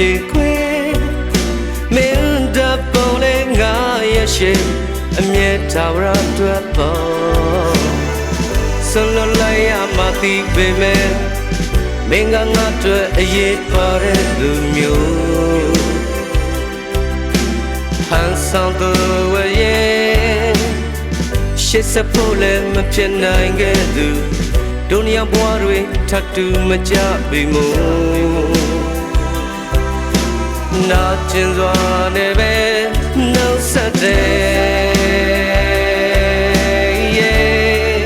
ရှိခွေမင်းတပုံလေးငါရဲ့ရှိအမြဲထာဝရအတွက်ပေါ်ဆွလွတ်လိုက်ရမှသိပေမဲ့မင်းကငါအတွက်အရေးပါတဲ့လူမျိုးဟန်ဆောင်သူရဲ့ရှစ်စဖို့လည်းမဖြစ်နိုင်ခဲ့သူဒုနီယာဘွားတွေထပ်တူမကြပြီမို့နာကျင်စွာနဲ့ပဲနှုတ်ဆက်တယ်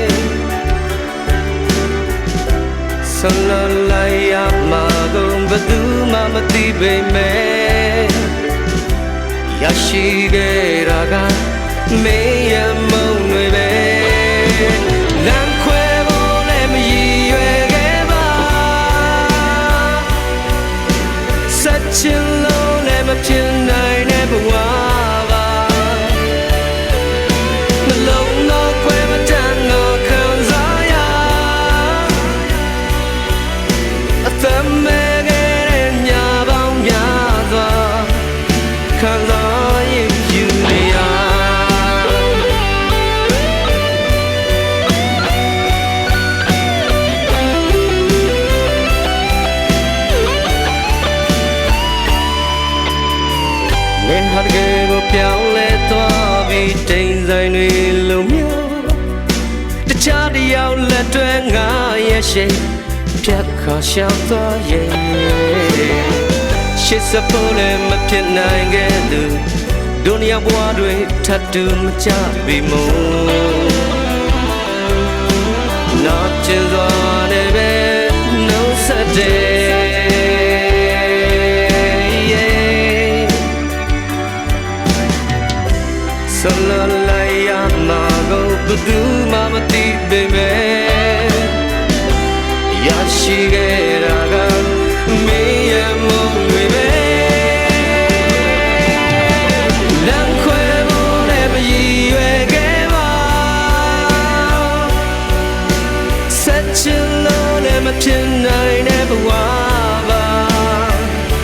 ဆွလွတ်လိုက်ရမှကုန်ဘယ်သူမှမသိပေမဲ့ရရှိခဲ့တာကမင်းရဲ့မုံတွေပဲလမ်းခွဲဖို့လည်းမရည်ရွယ်ခဲ့ပါဆက်ချင်လို့လည်းမဖြစ်နိုင်တဲ့ဘဝပါနှလုံးတော့ခွဲမတတ်တော့ခံစားရအသက်မဲ့ခဲ့တဲ့ညပေါင်းများစွာခံစားရင်ယူနေရနေဟာတကယ်ကိုပြောင်းလဲသွားပြီးတိမ်ဆိုင်တွေလိုမျိုးတခြားတယောက်လက်တွဲငါရဲ့ရှိဖြတ်ခါရှောင်သွားရဲ့ရှစ်စဖို့လည်းမဖြစ်နိုင်ခဲ့သူဒုနီယာဘွားတွေထပ်တူမကြပြီမို့နာကျင်စွာနဲ့ပဲနှုတ်ဆက်တယ်ဆွလွတ်လိုက်ရမှကိုဘယ်သူမှမသိပေမဲ့